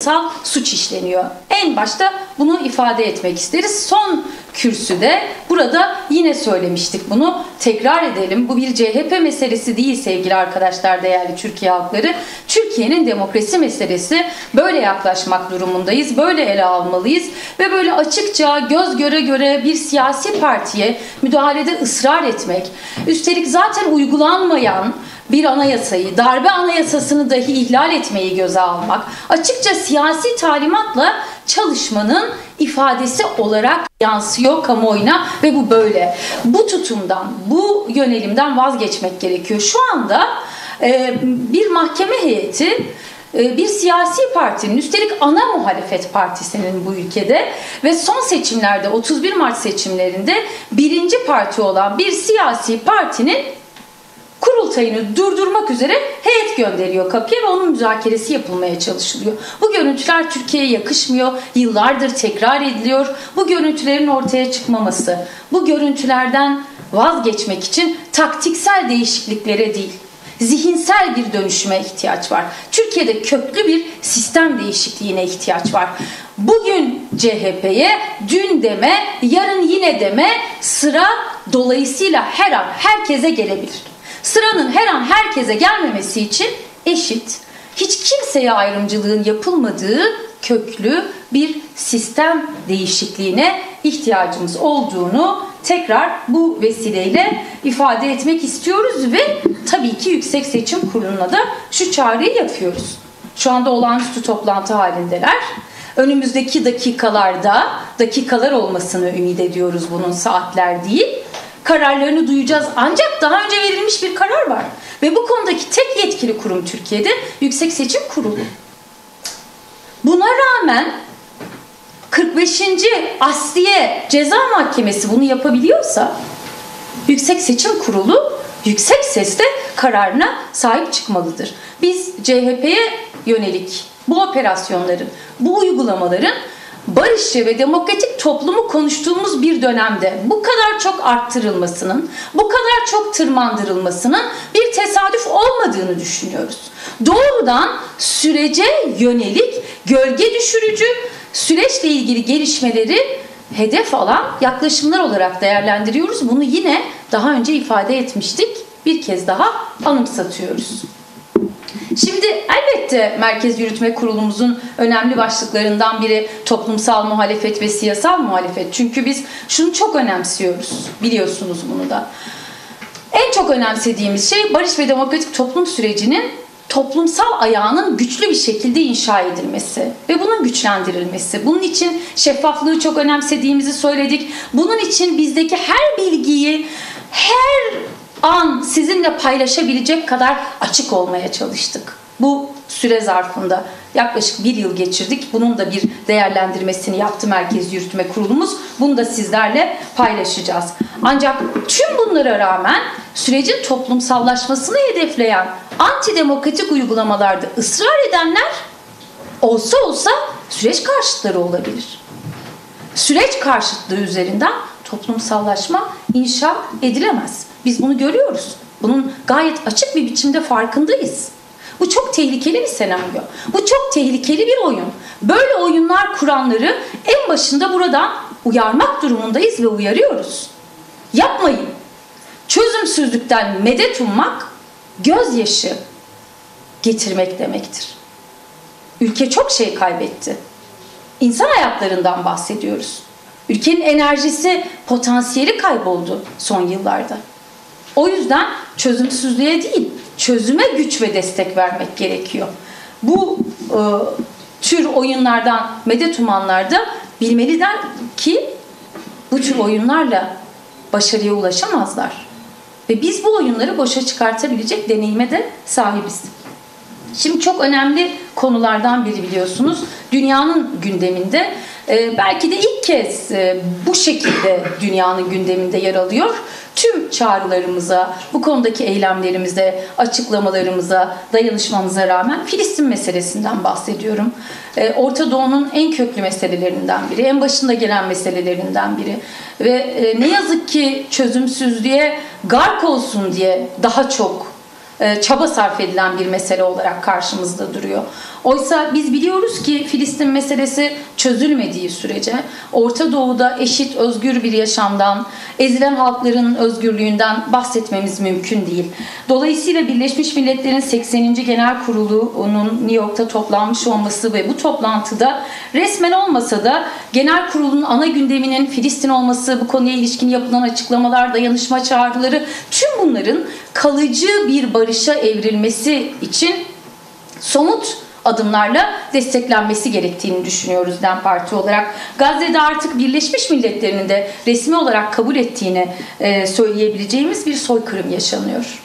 anayasal suç işleniyor. En başta bunu ifade etmek isteriz. Son kürsüde burada yine söylemiştik bunu. Tekrar edelim. Bu bir CHP meselesi değil sevgili arkadaşlar, değerli Türkiye halkları. Türkiye'nin demokrasi meselesi. Böyle yaklaşmak durumundayız. Böyle ele almalıyız. Ve böyle açıkça göz göre göre bir siyasi partiye müdahalede ısrar etmek, üstelik zaten uygulanmayan bir anayasayı, darbe anayasasını dahi ihlal etmeyi göze almak, açıkça siyasi talimatla çalışmanın ifadesi olarak yansıyor kamuoyuna ve bu böyle. Bu tutumdan, bu yönelimden vazgeçmek gerekiyor. Şu anda bir mahkeme heyeti bir siyasi partinin, üstelik ana muhalefet partisinin bu ülkede ve son seçimlerde 31 Mart seçimlerinde birinci parti olan bir siyasi partinin kurultayını durdurmak üzere heyet gönderiyor kapıya ve onun müzakeresi yapılmaya çalışılıyor. Bu görüntüler Türkiye'ye yakışmıyor. Yıllardır tekrar ediliyor. Bu görüntülerin ortaya çıkmaması, bu görüntülerden vazgeçmek için taktiksel değişikliklere değil, zihinsel bir dönüşüme ihtiyaç var. Türkiye'de köklü bir sistem değişikliğine ihtiyaç var. Bugün CHP'ye dün deme, yarın yine deme, sıra dolayısıyla her an herkese gelebilir. Sıranın her an herkese gelmemesi için eşit, hiç kimseye ayrımcılığın yapılmadığı köklü bir sistem değişikliğine ihtiyacımız olduğunu tekrar bu vesileyle ifade etmek istiyoruz ve tabii ki Yüksek Seçim Kurulu'na da şu çağrıyı yapıyoruz. Şu anda olağanüstü toplantı halindeler. Önümüzdeki dakikalar olmasını ümit ediyoruz, bunun saatler değil. Kararlarını duyacağız, ancak daha önce verilmiş bir karar var. Ve bu konudaki tek yetkili kurum Türkiye'de Yüksek Seçim Kurulu. Buna rağmen 45. Asliye Ceza Mahkemesi bunu yapabiliyorsa Yüksek Seçim Kurulu yüksek sesle kararına sahip çıkmalıdır. Biz CHP'ye yönelik bu operasyonların, bu uygulamaların barışçı ve demokratik toplumu konuştuğumuz bir dönemde bu kadar çok arttırılmasının, bu kadar çok tırmandırılmasının bir tesadüf olmadığını düşünüyoruz. Doğrudan sürece yönelik, gölge düşürücü, süreçle ilgili gelişmeleri hedef alan yaklaşımlar olarak değerlendiriyoruz. Bunu yine daha önce ifade etmiştik. Bir kez daha anımsatıyoruz. Şimdi elbette Merkez Yürütme Kurulumuzun önemli başlıklarından biri toplumsal muhalefet ve siyasal muhalefet. Çünkü biz şunu çok önemsiyoruz, biliyorsunuz bunu da. En çok önemsediğimiz şey barış ve demokratik toplum sürecinin toplumsal ayağının güçlü bir şekilde inşa edilmesi ve bunun güçlendirilmesi. Bunun için şeffaflığı çok önemsediğimizi söyledik. Bunun için bizdeki her bilgiyi her an sizinle paylaşabilecek kadar açık olmaya çalıştık. Bu süre zarfında yaklaşık bir yıl geçirdik. Bunun da bir değerlendirmesini yaptı Merkez Yürütme Kurulumuz. Bunu da sizlerle paylaşacağız. Ancak tüm bunlara rağmen sürecin toplumsallaşmasını hedefleyen antidemokratik uygulamalarda ısrar edenler olsa süreç karşıtları olabilir. Süreç karşıtlığı üzerinden toplumsallaşma inşa edilemez. Biz bunu görüyoruz. Bunun gayet açık bir biçimde farkındayız. Bu çok tehlikeli bir senaryo. Bu çok tehlikeli bir oyun. Böyle oyunlar kuranları en başında buradan uyarmak durumundayız ve uyarıyoruz. Yapmayın. Çözümsüzlükten medet ummak gözyaşı getirmek demektir. Ülke çok şey kaybetti. İnsan hayatlarından bahsediyoruz. Ülkenin enerjisi, potansiyeli kayboldu son yıllarda. O yüzden çözümsüzlüğe değil, çözüme güç ve destek vermek gerekiyor. Bu tür oyunlardan medet umanlar da bilmeliler ki bu tür oyunlarla başarıya ulaşamazlar. Ve biz bu oyunları boşa çıkartabilecek deneyime de sahibiz. Şimdi çok önemli konulardan biri biliyorsunuz. Dünyanın gündeminde belki de ilk kez bu şekilde dünyanın gündeminde yer alıyor. Tüm çağrılarımıza, bu konudaki eylemlerimize, açıklamalarımıza, dayanışmamıza rağmen Filistin meselesinden bahsediyorum. Orta Doğu'nun en köklü meselelerinden biri, en başında gelen meselelerinden biri. Ve ne yazık ki çözümsüzlüğe gark olsun diye daha çok çaba sarf edilen bir mesele olarak karşımızda duruyor. Oysa biz biliyoruz ki Filistin meselesi çözülmediği sürece Orta Doğu'da eşit, özgür bir yaşamdan, ezilen halkların özgürlüğünden bahsetmemiz mümkün değil. Dolayısıyla Birleşmiş Milletler'in 80. Genel Kurulu'nun New York'ta toplanmış olması ve bu toplantıda resmen olmasa da Genel Kurulu'nun ana gündeminin Filistin olması, bu konuya ilişkin yapılan açıklamalar, dayanışma çağrıları, tüm bunların kalıcı bir barışa evrilmesi için somut adımlarla desteklenmesi gerektiğini düşünüyoruz DEM Parti olarak. Gazze'de artık Birleşmiş Milletler'in de resmi olarak kabul ettiğini söyleyebileceğimiz bir soykırım yaşanıyor.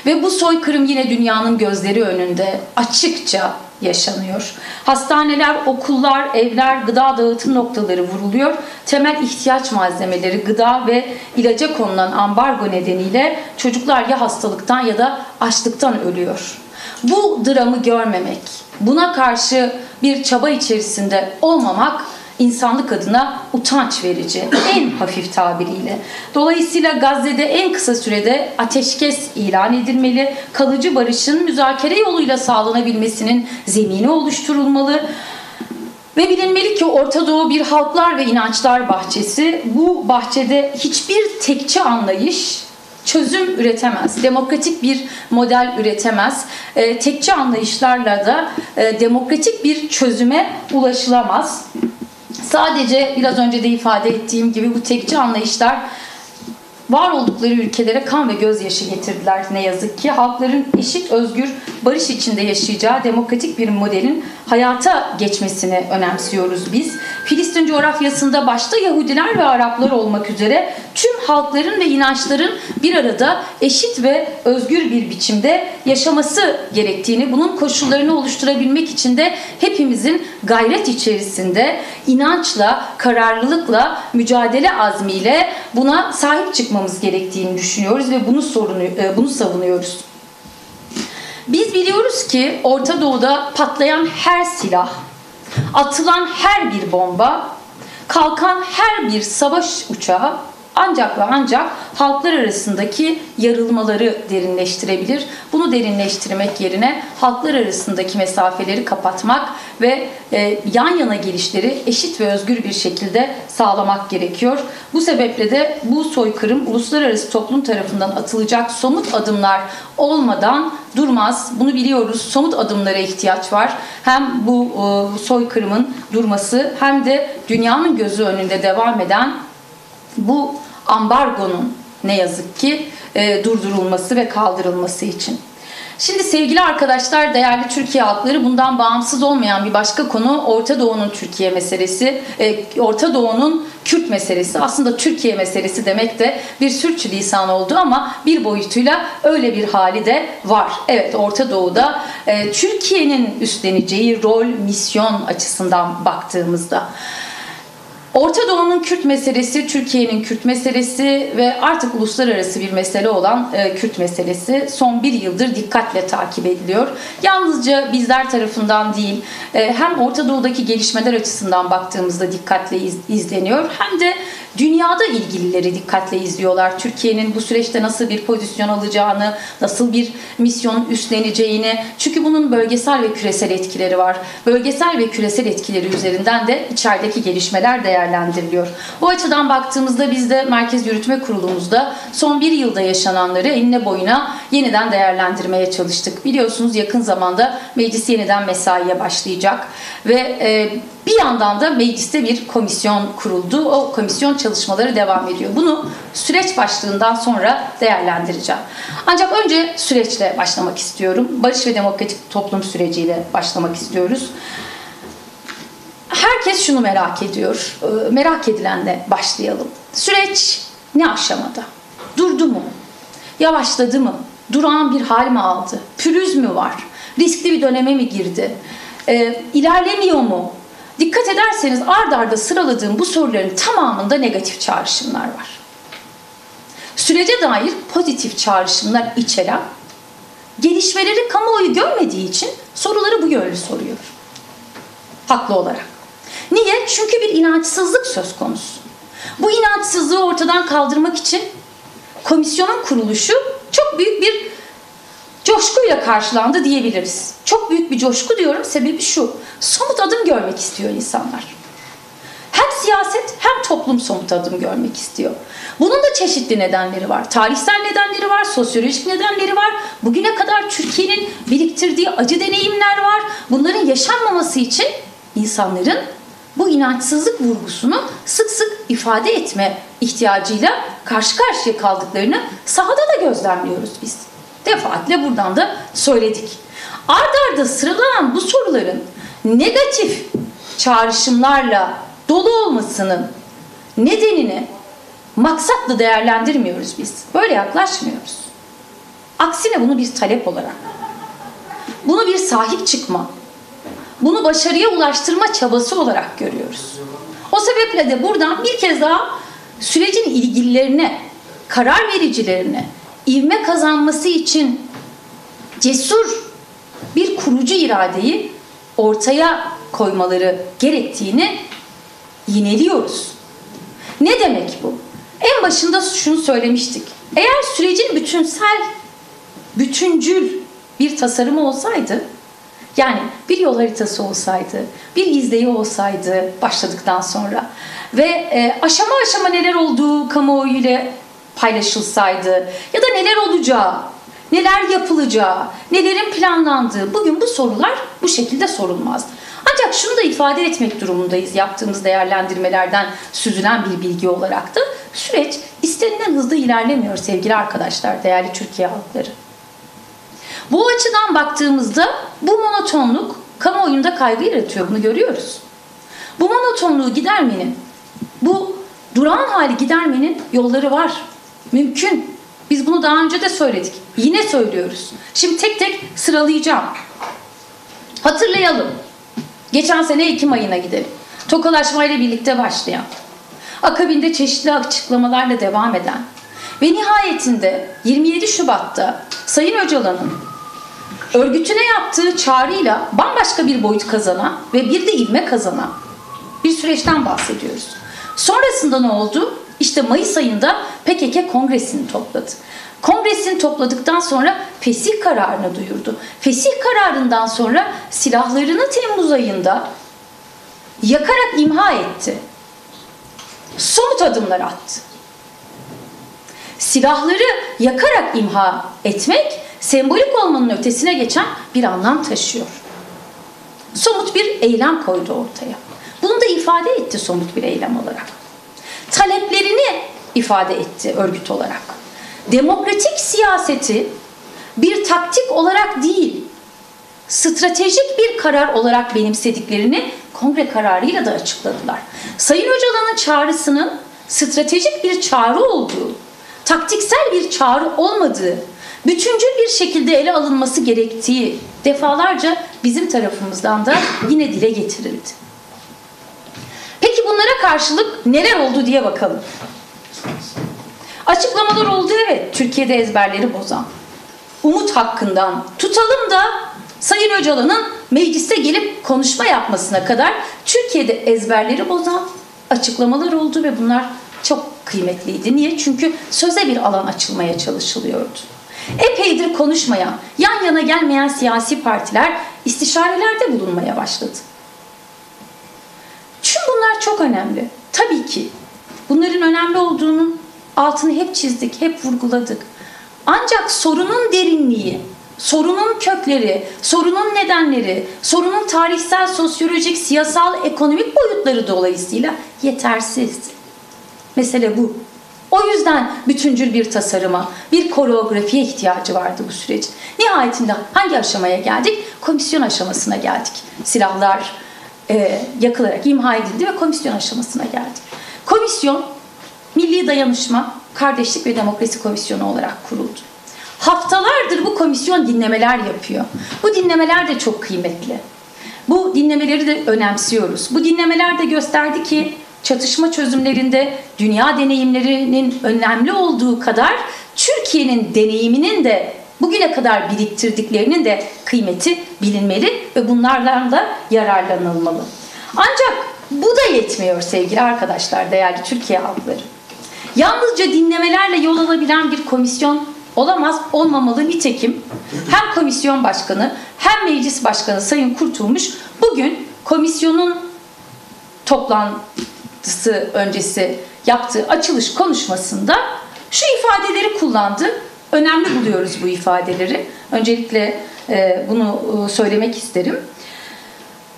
Ve bu soykırım yine dünyanın gözleri önünde açıkça yaşanıyor. Hastaneler, okullar, evler, gıda dağıtım noktaları vuruluyor. Temel ihtiyaç malzemeleri, gıda ve ilaca konulan ambargo nedeniyle çocuklar ya hastalıktan ya da açlıktan ölüyor. Bu dramı görmemek, buna karşı bir çaba içerisinde olmamak insanlık adına utanç verici, en hafif tabiriyle. Dolayısıyla Gazze'de en kısa sürede ateşkes ilan edilmeli, kalıcı barışın müzakere yoluyla sağlanabilmesinin zemini oluşturulmalı. Ve bilinmeli ki Orta Doğu bir halklar ve inançlar bahçesi. Bu bahçede hiçbir tekçi anlayış çözüm üretemez. Demokratik bir model üretemez. Tekçi anlayışlarla da demokratik bir çözüme ulaşılamaz. Sadece biraz önce de ifade ettiğim gibi bu tekçi anlayışlar var oldukları ülkelere kan ve gözyaşı getirdiler ne yazık ki. Halkların eşit, özgür, barış içinde yaşayacağı demokratik bir modelin hayata geçmesini önemsiyoruz biz. Filistin coğrafyasında başta Yahudiler ve Araplar olmak üzere tüm halkların ve inançların bir arada eşit ve özgür bir biçimde yaşaması gerektiğini, bunun koşullarını oluşturabilmek için de hepimizin gayret içerisinde, inançla, kararlılıkla, mücadele azmiyle buna sahip çıkmamız gerektiğini düşünüyoruz ve bunu savunuyoruz. Biz biliyoruz ki Orta Doğu'da patlayan her silah, atılan her bir bomba, kalkan her bir savaş uçağı ancak ve ancak halklar arasındaki yarılmaları derinleştirebilir. Bunu derinleştirmek yerine halklar arasındaki mesafeleri kapatmak ve yan yana gelişleri eşit ve özgür bir şekilde sağlamak gerekiyor. Bu sebeple de bu soykırım uluslararası toplum tarafından atılacak somut adımlar olmadan durmaz. Bunu biliyoruz. Somut adımlara ihtiyaç var. Hem bu soykırımın durması hem de dünyanın gözü önünde devam eden bu ambargonun ne yazık ki durdurulması ve kaldırılması için. Şimdi sevgili arkadaşlar, değerli Türkiye halkları, bundan bağımsız olmayan bir başka konu Orta Doğu'nun Türkiye meselesi, Orta Doğu'nun Kürt meselesi. Aslında Türkiye meselesi demek de bir sürçülisan oldu ama bir boyutuyla öyle bir hali de var. Evet, Orta Doğu'da Türkiye'nin üstleneceği rol, misyon açısından baktığımızda Orta Doğu'nun Kürt meselesi, Türkiye'nin Kürt meselesi ve artık uluslararası bir mesele olan Kürt meselesi son bir yıldır dikkatle takip ediliyor. Yalnızca bizler tarafından değil, hem Orta Doğu'daki gelişmeler açısından baktığımızda dikkatle izleniyor, hem de dünyada ilgilileri dikkatle izliyorlar. Türkiye'nin bu süreçte nasıl bir pozisyon alacağını, nasıl bir misyon üstleneceğini. Çünkü bunun bölgesel ve küresel etkileri var. Bölgesel ve küresel etkileri üzerinden de içerideki gelişmeler değerlendiriliyor. Bu açıdan baktığımızda biz de Merkez Yürütme Kurulumuzda son bir yılda yaşananları enine boyuna yeniden değerlendirmeye çalıştık. Biliyorsunuz yakın zamanda meclis yeniden mesaiye başlayacak ve bir yandan da mecliste bir komisyon kuruldu. O komisyon çalışmaları devam ediyor. Bunu süreç başlığından sonra değerlendireceğim. Ancak önce süreçle başlamak istiyorum. Barış ve demokratik toplum süreciyle başlamak istiyoruz. Herkes şunu merak ediyor. Merak edilenle başlayalım. Süreç ne aşamada? Durdu mu? Yavaşladı mı? Durağan bir hal mi aldı? Pürüz mü var? Riskli bir döneme mi girdi? İlerlemiyor mu? Dikkat ederseniz ard arda sıraladığım bu soruların tamamında negatif çağrışımlar var. Sürece dair pozitif çağrışımlar içeren, gelişmeleri kamuoyu görmediği için soruları bu yönlü soruyor. Haklı olarak. Niye? Çünkü bir inançsızlık söz konusu. Bu inançsızlığı ortadan kaldırmak için komisyonun kuruluşu çok büyük bir coşkuyla karşılandı diyebiliriz. Çok büyük bir coşku diyorum, sebebi şu: somut adım görmek istiyor insanlar. Hem siyaset hem toplum somut adım görmek istiyor. Bunun da çeşitli nedenleri var. Tarihsel nedenleri var, sosyolojik nedenleri var. Bugüne kadar Türkiye'nin biriktirdiği acı deneyimler var. Bunların yaşanmaması için insanların bu inançsızlık vurgusunu sık sık ifade etme ihtiyacıyla karşı karşıya kaldıklarını sahada da gözlemliyoruz biz. Defaatle buradan da söyledik. Ard arda sıralanan bu soruların negatif çağrışımlarla dolu olmasının nedenini maksatla değerlendirmiyoruz biz. Böyle yaklaşmıyoruz. Aksine bunu bir talep olarak, bunu bir sahip çıkma, bunu başarıya ulaştırma çabası olarak görüyoruz. O sebeple de buradan bir kez daha sürecin ilgililerine, karar vericilerine ivme kazanması için cesur bir kurucu iradeyi ortaya koymaları gerektiğini yineliyoruz. Ne demek bu? En başında şunu söylemiştik. Eğer sürecin bütüncül bir tasarımı olsaydı, yani bir yol haritası olsaydı, bir izleyi olsaydı başladıktan sonra ve aşama aşama neler olduğu kamuoyuyla paylaşılsaydı ya da neler olacağı, neler yapılacağı, nelerin planlandığı, bugün bu sorular bu şekilde sorulmazdı. Ancak şunu da ifade etmek durumundayız, yaptığımız değerlendirmelerden süzülen bir bilgi olarak da süreç istenilen hızda ilerlemiyor sevgili arkadaşlar, değerli Türkiye halkları. Bu açıdan baktığımızda bu monotonluk kamuoyunda kaygı yaratıyor, bunu görüyoruz. Bu monotonluğu gidermenin, bu durağan hali gidermenin yolları var, mümkün. Biz bunu daha önce de söyledik, yine söylüyoruz. Şimdi tek tek sıralayacağım. Hatırlayalım. Geçen sene Ekim ayına gidelim. Tokalaşmayla birlikte başlayan, akabinde çeşitli açıklamalarla devam eden ve nihayetinde 27 Şubat'ta Sayın Öcalan'ın örgütüne yaptığı çağrıyla bambaşka bir boyut kazanan ve bir de ivme kazanan bir süreçten bahsediyoruz. Sonrasında ne oldu? İşte Mayıs ayında PKK kongresini topladı. Kongresini topladıktan sonra fesih kararını duyurdu. Fesih kararından sonra silahlarını Temmuz ayında yakarak imha etti. Somut adımlar attı. Silahları yakarak imha etmek sembolik olmanın ötesine geçen bir anlam taşıyor. Somut bir eylem koydu ortaya. Bunu da ifade etti somut bir eylem olarak. Taleplerini ifade etti örgüt olarak. Demokratik siyaseti bir taktik olarak değil, stratejik bir karar olarak benimsediklerini kongre kararıyla da açıkladılar. Sayın Öcalan'ın çağrısının stratejik bir çağrı olduğu, taktiksel bir çağrı olmadığı, bütüncül bir şekilde ele alınması gerektiği defalarca bizim tarafımızdan da yine dile getirildi. Peki bunlara karşılık neler oldu diye bakalım. Açıklamalar oldu, evet, Türkiye'de ezberleri bozan. Umut hakkından tutalım da Sayın Öcalan'ın mecliste gelip konuşma yapmasına kadar Türkiye'de ezberleri bozan açıklamalar oldu ve bunlar çok kıymetliydi. Niye? Çünkü söze bir alan açılmaya çalışılıyordu. Epeydir konuşmayan, yan yana gelmeyen siyasi partiler istişarelerde bulunmaya başladı. Tüm bunlar çok önemli. Tabii ki bunların önemli olduğunun altını hep çizdik, hep vurguladık. Ancak sorunun derinliği, sorunun kökleri, sorunun nedenleri, sorunun tarihsel, sosyolojik, siyasal, ekonomik boyutları dolayısıyla yetersiz. Mesele bu. O yüzden bütüncül bir tasarıma, bir koreografiye ihtiyacı vardı bu sürecin. Nihayetinde hangi aşamaya geldik? Komisyon aşamasına geldik. Silahlar yakılarak imha edildi ve komisyon aşamasına geldik. Komisyon, Milli Dayanışma, Kardeşlik ve Demokrasi Komisyonu olarak kuruldu. Haftalardır bu komisyon dinlemeler yapıyor. Bu dinlemeler de çok kıymetli. Bu dinlemeleri de önemsiyoruz. Bu dinlemeler de gösterdi ki çatışma çözümlerinde dünya deneyimlerinin önemli olduğu kadar Türkiye'nin deneyiminin de bugüne kadar biriktirdiklerinin de kıymeti bilinmeli ve bunlardan da yararlanılmalı. Ancak bu da yetmiyor sevgili arkadaşlar, değerli Türkiye halkları. Yalnızca dinlemelerle yol alabilen bir komisyon olamaz, olmamalı. Nitekim hem komisyon başkanı hem meclis başkanı Sayın Kurtulmuş bugün komisyonun toplantısı öncesi yaptığı açılış konuşmasında şu ifadeleri kullandı. Önemli buluyoruz bu ifadeleri. Öncelikle bunu söylemek isterim.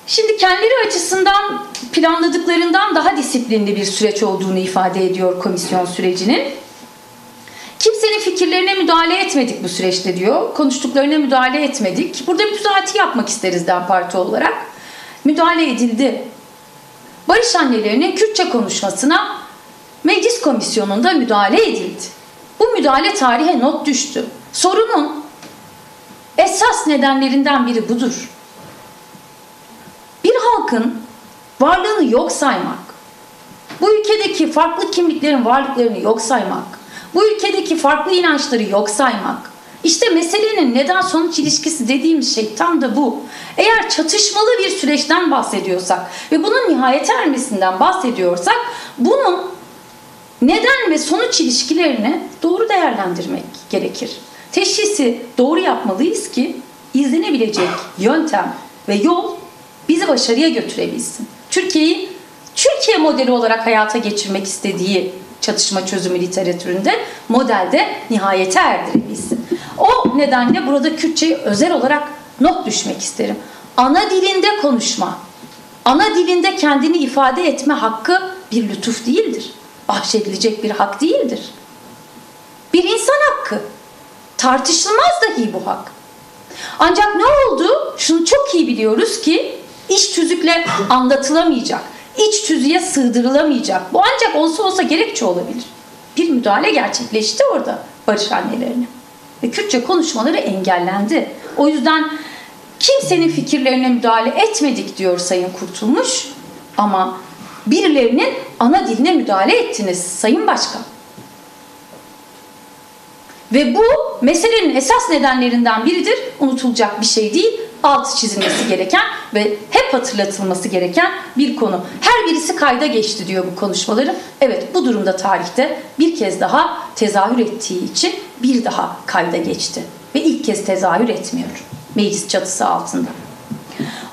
Şimdi kendileri açısından planladıklarından daha disiplinli bir süreç olduğunu ifade ediyor komisyon sürecinin. Kimsenin fikirlerine müdahale etmedik bu süreçte diyor. Konuştuklarına müdahale etmedik. Burada bir düzelti yapmak isteriz DEM Parti olarak. Müdahale edildi. Barış annelerinin Kürtçe konuşmasına meclis komisyonunda müdahale edildi. Bu müdahale tarihe not düştü. Sorunun esas nedenlerinden biri budur. Bir halkın varlığını yok saymak, bu ülkedeki farklı kimliklerin varlıklarını yok saymak, bu ülkedeki farklı inançları yok saymak, işte meselenin neden sonuç ilişkisi dediğimiz şey tam da bu. Eğer çatışmalı bir süreçten bahsediyorsak ve bunun nihayete ermesinden bahsediyorsak, bunun neden ve sonuç ilişkilerini doğru değerlendirmek gerekir. Teşhisi doğru yapmalıyız ki izlenebilecek yöntem ve yol bizi başarıya götürebilsin. Türkiye'yi Türkiye modeli olarak hayata geçirmek istediği çatışma çözümü literatüründe modelde nihayete erdirebilsin. O nedenle burada Kürtçe'yi özel olarak not düşmek isterim. Ana dilinde konuşma, ana dilinde kendini ifade etme hakkı bir lütuf değildir. Bahşedilecek bir hak değildir. Bir insan hakkı. Tartışılmaz dahi bu hak. Ancak ne oldu? Şunu çok iyi biliyoruz ki iç tüzükle anlatılamayacak, iç tüzüğe sığdırılamayacak. Bu ancak olsa gerekçe olabilir. Bir müdahale gerçekleşti orada barış annelerine. Ve Kürtçe konuşmaları engellendi. O yüzden kimsenin fikirlerine müdahale etmedik diyor Sayın Kurtulmuş. Ama birilerinin ana diline müdahale ettiniz Sayın Başkan. Ve bu meselenin esas nedenlerinden biridir. Unutulacak bir şey değil. Altı çizilmesi gereken ve hep hatırlatılması gereken bir konu. Her birisi kayda geçti diyor bu konuşmaların. Evet, bu durumda tarihte bir kez daha tezahür ettiği için bir daha kayda geçti. Ve ilk kez tezahür etmiyor meclis çatısı altında.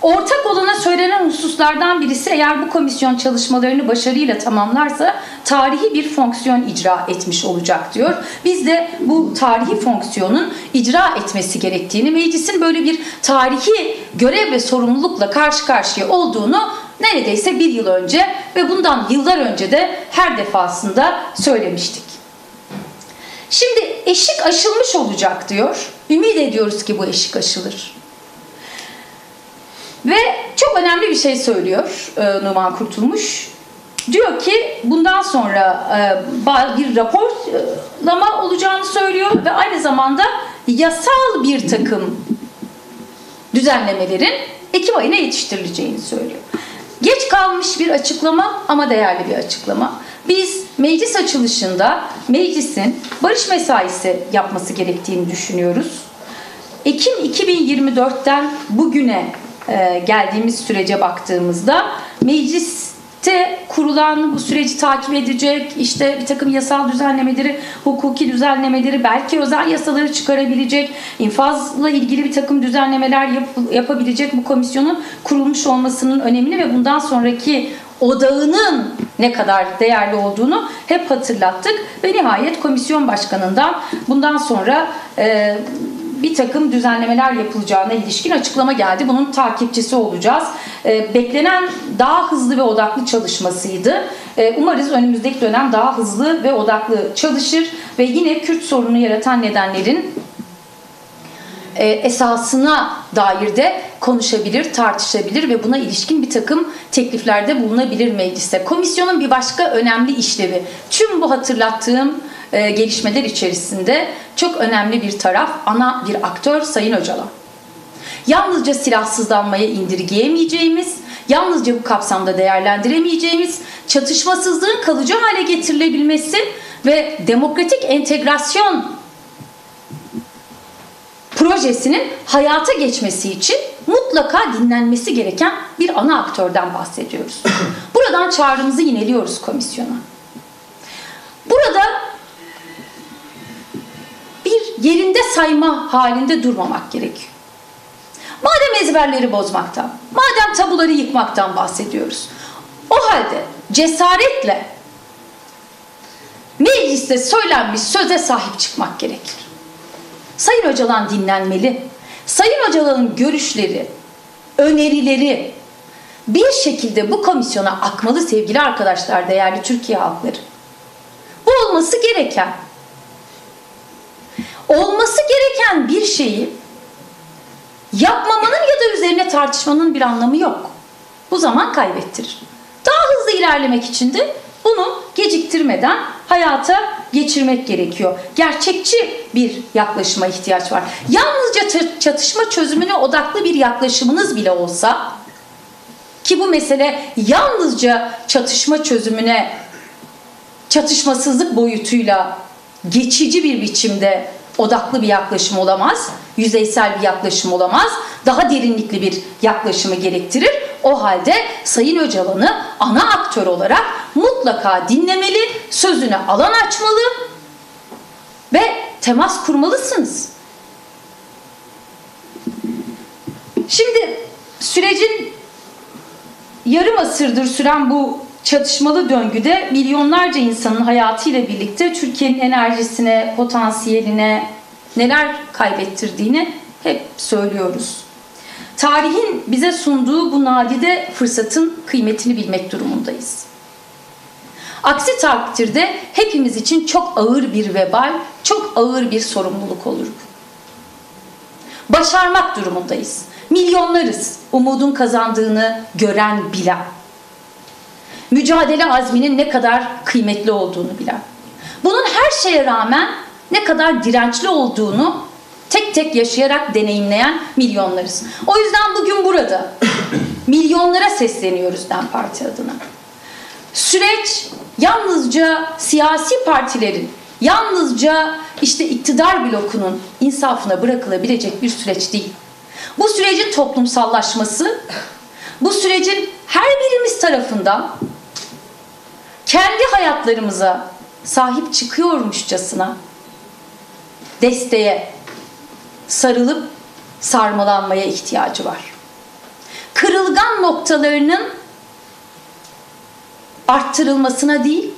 Ortak olana söylenen hususlardan birisi, eğer bu komisyon çalışmalarını başarıyla tamamlarsa tarihi bir fonksiyon icra etmiş olacak diyor. Biz de bu tarihi fonksiyonun icra etmesi gerektiğini, meclisin böyle bir tarihi görev ve sorumlulukla karşı karşıya olduğunu neredeyse bir yıl önce ve bundan yıllar önce de her defasında söylemiştik. Şimdi eşik aşılmış olacak diyor. Ümit ediyoruz ki bu eşik aşılır. Ve çok önemli bir şey söylüyor Numan Kurtulmuş. Diyor ki bundan sonra bir raporlama olacağını söylüyor ve aynı zamanda yasal bir takım düzenlemelerin Ekim ayına yetiştirileceğini söylüyor. Geç kalmış bir açıklama ama değerli bir açıklama. Biz meclis açılışında meclisin barış mesaisi yapması gerektiğini düşünüyoruz. Ekim 2024'ten bugüne geldiğimiz sürece baktığımızda mecliste kurulan, bu süreci takip edecek, işte bir takım yasal düzenlemeleri, hukuki düzenlemeleri, belki özel yasaları çıkarabilecek, infazla ilgili bir takım düzenlemeler yapabilecek bu komisyonun kurulmuş olmasının önemini ve bundan sonraki odağının ne kadar değerli olduğunu hep hatırlattık ve nihayet komisyon başkanından bundan sonra bir takım düzenlemeler yapılacağına ilişkin açıklama geldi. Bunun takipçisi olacağız. Beklenen daha hızlı ve odaklı çalışmasıydı. Umarız önümüzdeki dönem daha hızlı ve odaklı çalışır ve yine Kürt sorunu yaratan nedenlerin esasına dair de konuşabilir, tartışabilir ve buna ilişkin bir takım tekliflerde bulunabilir mecliste. Komisyonun bir başka önemli işlevi, tüm bu hatırlattığım gelişmeler içerisinde çok önemli bir taraf, ana bir aktör Sayın Öcalan. Yalnızca silahsızlanmaya indirgeyemeyeceğimiz, yalnızca bu kapsamda değerlendiremeyeceğimiz, çatışmasızlığın kalıcı hale getirilebilmesi ve demokratik entegrasyon projesinin hayata geçmesi için mutlaka dinlenmesi gereken bir ana aktörden bahsediyoruz. Buradan çağrımızı yineliyoruz komisyona. Burada bir yerinde sayma halinde durmamak gerekiyor. Madem ezberleri bozmaktan, madem tabuları yıkmaktan bahsediyoruz, o halde cesaretle mecliste söylenmiş söze sahip çıkmak gerekir. Sayın Öcalan dinlenmeli. Sayın Öcalan'ın görüşleri, önerileri bir şekilde bu komisyona akmalı sevgili arkadaşlar, değerli Türkiye halkları. Bu olması gereken. Olması gereken bir şeyi yapmamanın ya da üzerine tartışmanın bir anlamı yok. Bu zaman kaybettirir. Daha hızlı ilerlemek için de bunu geciktirmeden hayata geçirmek gerekiyor. Gerçekçi bir yaklaşıma ihtiyaç var. Yalnızca çatışma çözümüne odaklı bir yaklaşımınız bile olsa, ki bu mesele yalnızca çatışma çözümüne, çatışmasızlık boyutuyla geçici bir biçimde odaklı bir yaklaşım olamaz, yüzeysel bir yaklaşım olamaz, daha derinlikli bir yaklaşımı gerektirir. O halde Sayın Öcalan'ı ana aktör olarak mutlaka dinlemeli, sözüne alan açmalı ve temas kurmalısınız. Şimdi sürecin yarım asırdır süren bu çatışmalı döngüde milyonlarca insanın hayatıyla birlikte Türkiye'nin enerjisine, potansiyeline neler kaybettirdiğini hep söylüyoruz. Tarihin bize sunduğu bu nadide fırsatın kıymetini bilmek durumundayız. Aksi takdirde hepimiz için çok ağır bir vebal, çok ağır bir sorumluluk olur. Başarmak durumundayız. Milyonlarız umudun kazandığını gören, bilen. Mücadele azminin ne kadar kıymetli olduğunu bilen. Bunun her şeye rağmen ne kadar dirençli olduğunu tek tek yaşayarak deneyimleyen milyonlarız. O yüzden bugün burada milyonlara sesleniyoruz DEM Parti adına. Süreç yalnızca siyasi partilerin, yalnızca iktidar blokunun insafına bırakılabilecek bir süreç değil. Bu sürecin toplumsallaşması, bu sürecin her birimiz tarafından kendi hayatlarımıza sahip çıkıyormuşçasına desteğe sarılıp sarmalanmaya ihtiyacı var. Kırılgan noktalarının arttırılmasına değil,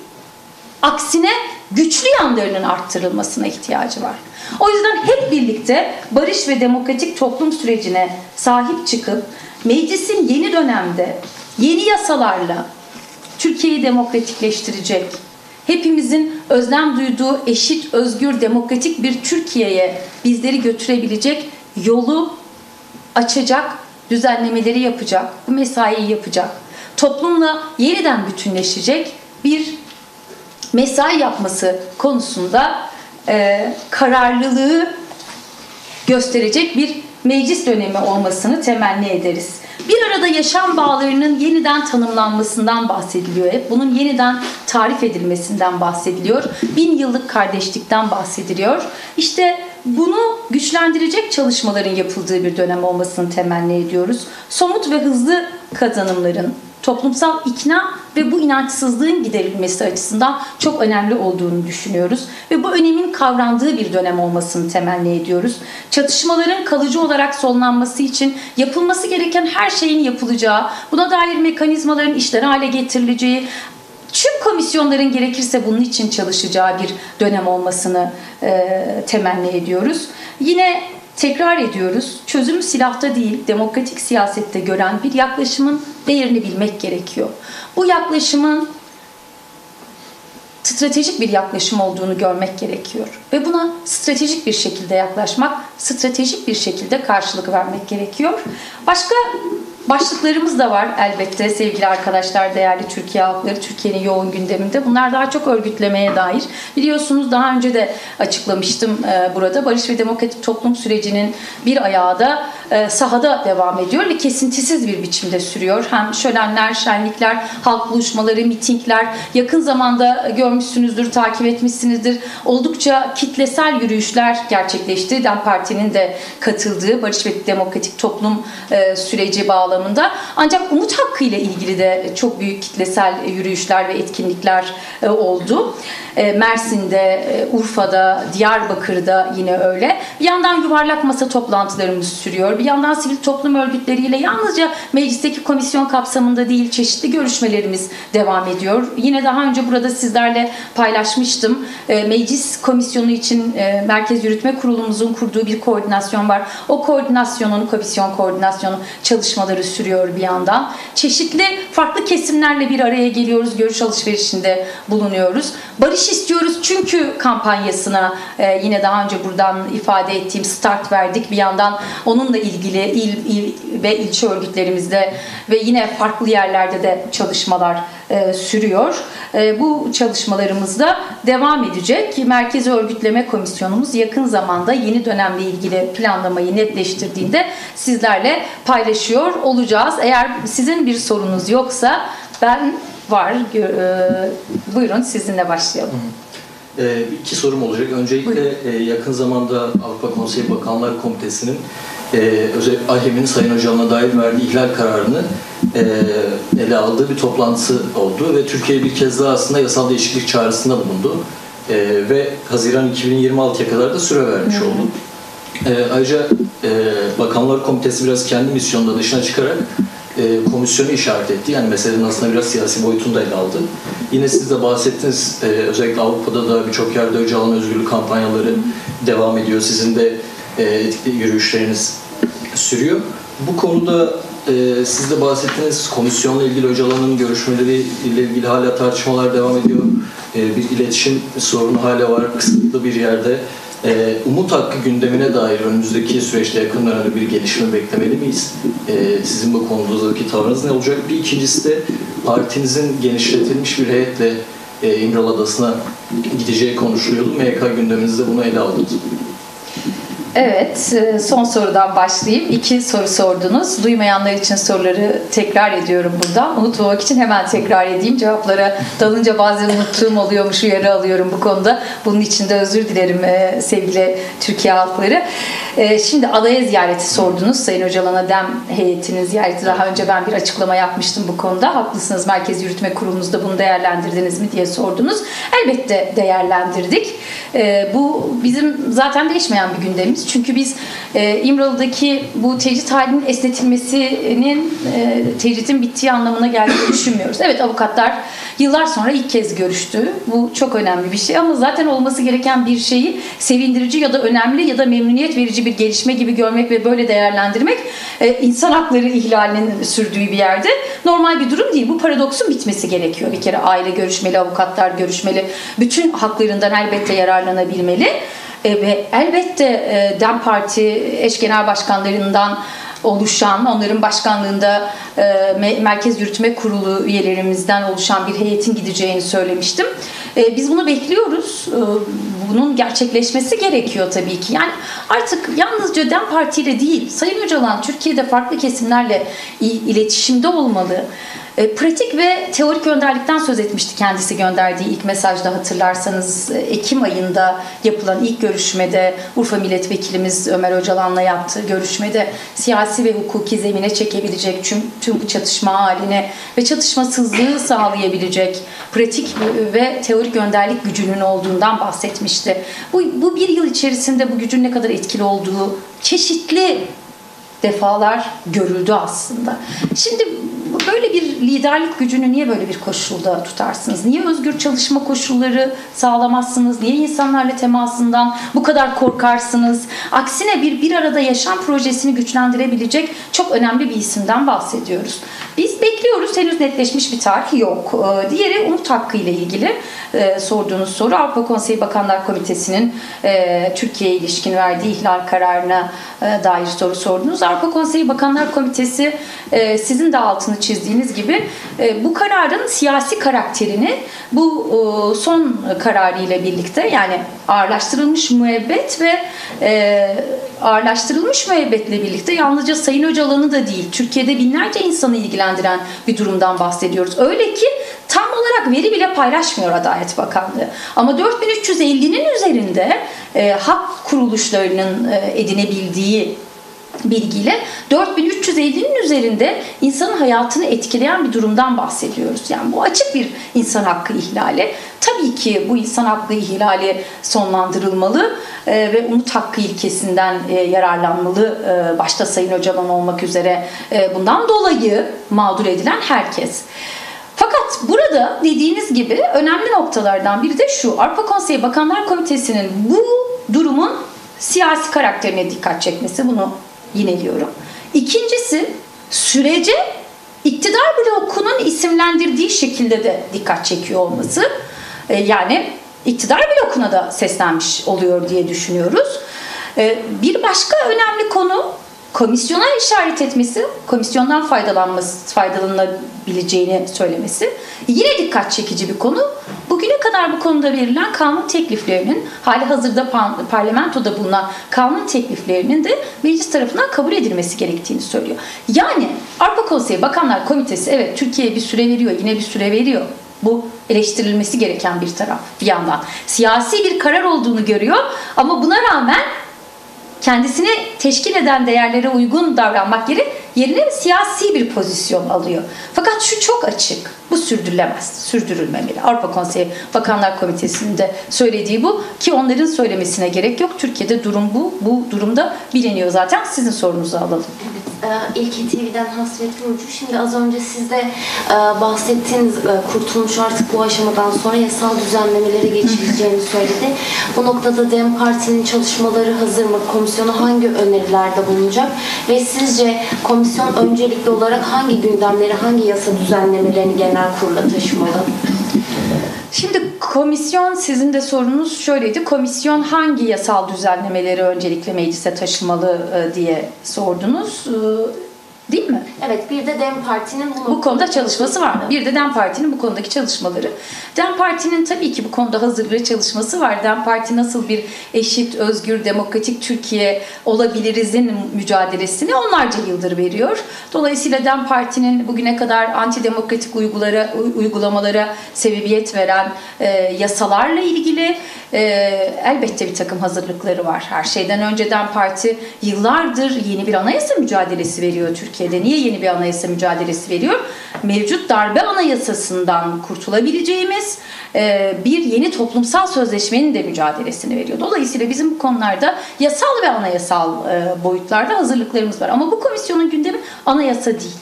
aksine güçlü yanlarının arttırılmasına ihtiyacı var. O yüzden hep birlikte barış ve demokratik toplum sürecine sahip çıkıp meclisin yeni dönemde yeni yasalarla Türkiye'yi demokratikleştirecek, hepimizin özlem duyduğu eşit, özgür, demokratik bir Türkiye'ye bizleri götürebilecek yolu açacak, düzenlemeleri yapacak, bu mesaiyi yapacak, toplumla yeniden bütünleşecek bir mesai yapması konusunda kararlılığı gösterecek bir meclis dönemi olmasını temenni ederiz. Bir arada yaşam bağlarının yeniden tanımlanmasından bahsediliyor hep. Bunun yeniden tarif edilmesinden bahsediliyor. 1000 yıllık kardeşlikten bahsediliyor. İşte bunu güçlendirecek çalışmaların yapıldığı bir dönem olmasını temenni ediyoruz. Somut ve hızlı kazanımların, toplumsal ikna ve bu inançsızlığın giderilmesi açısından çok önemli olduğunu düşünüyoruz. Ve bu önemin kavrandığı bir dönem olmasını temenni ediyoruz. Çatışmaların kalıcı olarak sonlanması için yapılması gereken her şeyin yapılacağı, buna dair mekanizmaların işler hale getirileceği, tüm komisyonların gerekirse bunun için çalışacağı bir dönem olmasını temenni ediyoruz. Yine tekrar ediyoruz, çözümü silahta değil, demokratik siyasette gören bir yaklaşımın değerini bilmek gerekiyor. Bu yaklaşımın stratejik bir yaklaşım olduğunu görmek gerekiyor. Ve buna stratejik bir şekilde yaklaşmak, stratejik bir şekilde karşılık vermek gerekiyor. Başka başlıklarımız da var elbette sevgili arkadaşlar, değerli Türkiye halkları, Türkiye'nin yoğun gündeminde. Bunlar daha çok örgütlemeye dair. Biliyorsunuz daha önce de açıklamıştım burada. Barış ve demokratik toplum sürecinin bir ayağı da sahada devam ediyor ve kesintisiz bir biçimde sürüyor. Hem şölenler, şenlikler, halk buluşmaları, mitingler, yakın zamanda görmüşsünüzdür, takip etmişsinizdir. Oldukça kitlesel yürüyüşler gerçekleşti. DEM Parti'nin de katıldığı Barış ve Demokratik Toplum süreci bağlamında bağlamında. Ancak umut hakkı ile ilgili de çok büyük kitlesel yürüyüşler ve etkinlikler oldu. Mersin'de, Urfa'da, Diyarbakır'da yine öyle. Bir yandan yuvarlak masa toplantılarımız sürüyor. Bir yandan sivil toplum örgütleriyle yalnızca meclisteki komisyon kapsamında değil, çeşitli görüşmelerimiz devam ediyor. Yine daha önce burada sizlerle paylaşmıştım. Meclis komisyonu için Merkez Yürütme Kurulumuzun kurduğu bir koordinasyon var. O koordinasyonun, komisyon koordinasyonu çalışmaları sürüyor bir yandan. Çeşitli farklı kesimlerle bir araya geliyoruz, görüş alışverişinde bulunuyoruz. Barış istiyoruz çünkü kampanyasına yine daha önce buradan ifade ettiğim start verdik. Bir yandan onunla ilgili il ve ilçe örgütlerimizde ve yine farklı yerlerde de çalışmalar sürüyor. Bu çalışmalarımız da devam edecek. Merkez Örgütleme Komisyonumuz yakın zamanda yeni dönemle ilgili planlamayı netleştirdiğinde sizlerle paylaşıyor olacağız. Eğer sizin bir sorunuz yoksa ben var. Buyurun sizinle başlayalım. İki sorum olacak. Öncelikle yakın zamanda Avrupa Konseyi Bakanlar Komitesi'nin özellikle AHİM'in Sayın Öcalan'a dair verdiği ihlal kararını ele aldığı bir toplantısı oldu ve Türkiye bir kez daha aslında yasal değişiklik çağrısında bulundu ve Haziran 2026'ya kadar da süre vermiş oldu. Ayrıca Bakanlar Komitesi biraz kendi misyonunda dışına çıkarak komisyonu işaret etti. Yani meselenin aslında biraz siyasi boyutunu da ele aldı. Yine siz de bahsettiniz. Özellikle Avrupa'da da birçok yerde Öcalan özgürlük kampanyaları devam ediyor. Sizin de yürüyüşleriniz sürüyor. Bu konuda siz de bahsettiniz. Komisyonla ilgili Öcalan'ın görüşmeleri ile ilgili hala tartışmalar devam ediyor. Bir iletişim sorunu hala var kısıtlı bir yerde. Umut hakkı gündemine dair önümüzdeki süreçte yakın dönemde bir gelişme beklemeli miyiz? Sizin bu konudaki tavrınız ne olacak? Bir ikincisi de partinizin genişletilmiş bir heyetle İmralı Adası'na gideceği konuşuluyordu. MYK gündeminizde bunu ele aldınız. Evet, son sorudan başlayayım. 2 soru sordunuz. Duymayanlar için soruları tekrar ediyorum buradan. Unutmamak için hemen tekrar edeyim. Cevaplara dalınca bazen unuttuğum oluyormuş, uyarı alıyorum bu konuda. Bunun için de özür dilerim sevgili Türkiye halkları. Şimdi adaya ziyareti sordunuz. Sayın Öcalan'a DEM heyetinin ziyareti. Daha önce ben bir açıklama yapmıştım bu konuda. Haklısınız, Merkez Yürütme Kurulumuzda bunu değerlendirdiniz mi diye sordunuz. Elbette değerlendirdik. Bu bizim zaten değişmeyen bir gündemimiz. Çünkü biz İmralı'daki bu tecrit halinin esnetilmesinin tecritin bittiği anlamına geldiğini düşünmüyoruz. Evet, avukatlar yıllar sonra ilk kez görüştü. Bu çok önemli bir şey ama zaten olması gereken bir şeyi sevindirici ya da önemli ya da memnuniyet verici bir gelişme gibi görmek ve böyle değerlendirmek insan hakları ihlalinin sürdüğü bir yerde normal bir durum değil. Bu paradoksun bitmesi gerekiyor. Bir kere aile görüşmeli, avukatlar görüşmeli. Bütün haklarından elbette yararlanabilmeli. Ve elbette DEM Parti eş genel başkanlarından oluşan, onların başkanlığında Merkez Yürütme Kurulu üyelerimizden oluşan bir heyetin gideceğini söylemiştim. Biz bunu bekliyoruz. Bunun gerçekleşmesi gerekiyor tabii ki. Yani artık yalnızca DEM Parti ile değil, Sayın Öcalan Türkiye'de farklı kesimlerle iletişimde olmalı. Pratik ve teorik önderlikten söz etmişti kendisi gönderdiği ilk mesajda, hatırlarsanız Ekim ayında yapılan ilk görüşmede Urfa Milletvekilimiz Ömer Öcalan'la yaptığı görüşmede siyasi ve hukuki zemine çekebilecek tüm bu çatışma haline ve çatışmasızlığı sağlayabilecek pratik ve teorik önderlik gücünün olduğundan bahsetmişti. Bu bir yıl içerisinde bu gücün ne kadar etkili olduğu çeşitli defalar görüldü aslında. Şimdi böyle bir liderlik gücünü niye böyle bir koşulda tutarsınız? Niye özgür çalışma koşulları sağlamazsınız? Niye insanlarla temasından bu kadar korkarsınız? Aksine bir arada yaşam projesini güçlendirebilecek çok önemli bir isimden bahsediyoruz. Biz bekliyoruz. Henüz netleşmiş bir tarih yok. Diğeri umut hakkı ile ilgili sorduğunuz soru. Avrupa Konseyi Bakanlar Komitesi'nin Türkiye'ye ilişkin verdiği ihlal kararına dair soru sordunuz. Avrupa Konseyi Bakanlar Komitesi sizin de altını çizdiğiniz gibi bu kararın siyasi karakterini bu son kararı ile birlikte, yani ağırlaştırılmış müebbet ve ağırlaştırılmış müebbetle birlikte yalnızca Sayın Öcalan'ı da değil, Türkiye'de binlerce insanı ilgilendiren bir durumdan bahsediyoruz. Öyle ki tam olarak veri bile paylaşmıyor Adalet Bakanlığı. Ama 4350'nin üzerinde hak kuruluşlarının edinebildiği bilgiyle 4350'nin üzerinde insanın hayatını etkileyen bir durumdan bahsediyoruz. Yani bu açık bir insan hakkı ihlali. Tabii ki bu insan hakkı ihlali sonlandırılmalı ve umut hakkı ilkesinden yararlanmalı. Başta Sayın Öcalan olmak üzere bundan dolayı mağdur edilen herkes. Fakat burada dediğiniz gibi önemli noktalardan biri de şu: Avrupa Konseyi Bakanlar Komitesi'nin bu durumun siyasi karakterine dikkat çekmesi, bunu yineliyorum. İkincisi, sürece iktidar blokunun isimlendirdiği şekilde de dikkat çekiyor olması. Yani iktidar blokuna da seslenmiş oluyor diye düşünüyoruz. Bir başka önemli konu, komisyona işaret etmesi, komisyondan faydalanabileceğini söylemesi. Yine dikkat çekici bir konu. Bugüne kadar bu konuda verilen kanun tekliflerinin, hali hazırda parlamentoda bulunan kanun tekliflerinin de meclis tarafından kabul edilmesi gerektiğini söylüyor. Yani Avrupa Konseyi Bakanlar Komitesi evet Türkiye'ye bir süre veriyor, yine bir süre veriyor. Bu eleştirilmesi gereken bir taraf bir yandan. Siyasi bir karar olduğunu görüyor ama buna rağmen kendisini teşkil eden değerlere uygun davranmak yerine siyasi bir pozisyon alıyor. Fakat şu çok açık: bu sürdürülemez, sürdürülmemeli. Avrupa Konseyi Bakanlar Komitesi'nin de söylediği bu, ki onların söylemesine gerek yok. Türkiye'de durum bu. Bu durumda biliniyor zaten. Sizin sorunuzu alalım. Evet, İlke TV'den Hasret Burcu. Şimdi az önce siz de bahsettiğiniz kurtulmuş artık bu aşamadan sonra yasal düzenlemelere geçileceğini söyledi. Bu noktada DEM Parti'nin çalışmaları hazır mı? Komisyona hangi önerilerde bulunacak? Ve sizce komisyon öncelikli olarak hangi gündemleri, hangi yasa düzenlemelerini genel kurula taşımalı? Şimdi komisyon, sizin de sorunuz şöyleydi: komisyon hangi yasal düzenlemeleri öncelikle meclise taşımalı diye sordunuz. Değil mi? Evet, bir de DEM Parti'nin bu konuda çalışması var. Bir de DEM Parti'nin bu konudaki çalışmaları. DEM Parti'nin tabii ki bu konuda hazırlığı, çalışması var. DEM Parti nasıl bir eşit, özgür, demokratik Türkiye olabiliriz'in mücadelesini onlarca yıldır veriyor. Dolayısıyla DEM Parti'nin bugüne kadar antidemokratik uygulamalara sebebiyet veren yasalarla ilgili elbette bir takım hazırlıkları var. Her şeyden önce DEM Parti yıllardır yeni bir anayasa mücadelesi veriyor Türkiye'de. Niye yeni bir anayasa mücadelesi veriyor? Mevcut darbe anayasasından kurtulabileceğimiz bir yeni toplumsal sözleşmenin de mücadelesini veriyor. Dolayısıyla bizim bu konularda yasal ve anayasal boyutlarda hazırlıklarımız var. Ama bu komisyonun gündemi anayasa değil.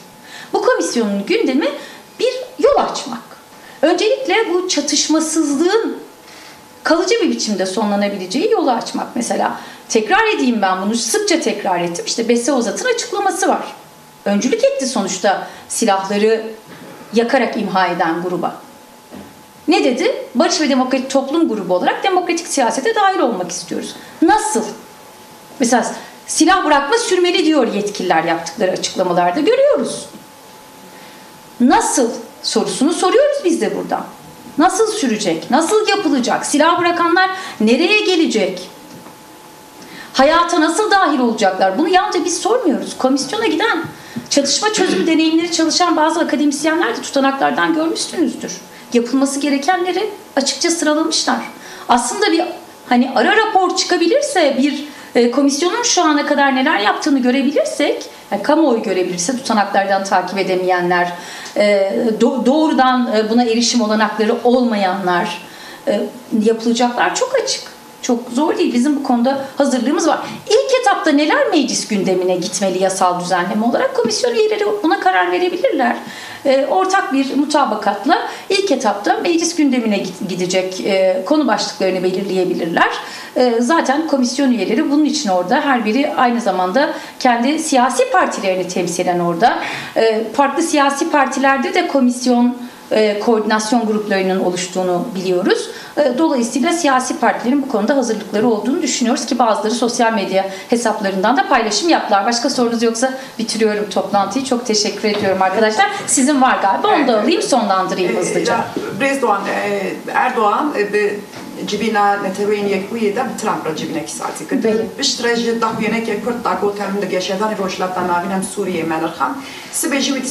Bu komisyonun gündemi bir yol açmak. Öncelikle bu çatışmasızlığın kalıcı bir biçimde sonlanabileceği yolu açmak. Mesela tekrar edeyim, ben bunu sıkça tekrar ettim. İşte Beste Ozat'ın açıklaması var. Öncülük etti sonuçta silahları yakarak imha eden gruba. Ne dedi? Barış ve Demokratik Toplum grubu olarak demokratik siyasete dahil olmak istiyoruz. Nasıl? Mesela silah bırakma sürmeli diyor yetkililer, yaptıkları açıklamalarda görüyoruz. Nasıl sorusunu soruyoruz biz de buradan. Nasıl sürecek? Nasıl yapılacak? Silah bırakanlar nereye gelecek? Hayata nasıl dahil olacaklar? Bunu yalnızca biz sormuyoruz. Komisyona giden, çatışma çözüm deneyimleri çalışan bazı akademisyenler de tutanaklardan görmüşsünüzdür. Yapılması gerekenleri açıkça sıralamışlar. Aslında bir ara rapor çıkabilirse, bir komisyonun şu ana kadar neler yaptığını görebilirsek, yani kamuoyu görebilirse, tutanaklardan takip edemeyenler, doğrudan buna erişim olanakları olmayanlar, yapılacaklar çok açık. Çok zor değil. Bizim bu konuda hazırlığımız var. İlk etapta neler meclis gündemine gitmeli yasal düzenleme olarak? Komisyon üyeleri buna karar verebilirler. Ortak bir mutabakatla ilk etapta meclis gündemine gidecek konu başlıklarını belirleyebilirler. Zaten komisyon üyeleri bunun için orada. Her biri aynı zamanda kendi siyasi partilerini temsilen orada. Farklı siyasi partilerde de komisyon koordinasyon gruplarının oluştuğunu biliyoruz. Dolayısıyla siyasi partilerin bu konuda hazırlıkları olduğunu düşünüyoruz ki bazıları sosyal medya hesaplarından da paylaşım yaptılar. Başka sorunuz yoksa bitiriyorum toplantıyı. Çok teşekkür ediyorum arkadaşlar. Sizin var galiba. Onu da alayım, sonlandırayım hızlıca. Erdoğan جبینا نتوین یک وی دم ترامپ را جبینا کی ساعتی که بشترج داخوینه که کرد داغو ترم دگه شدن روشلات نامینم سوریه منرخان سبجی ویتی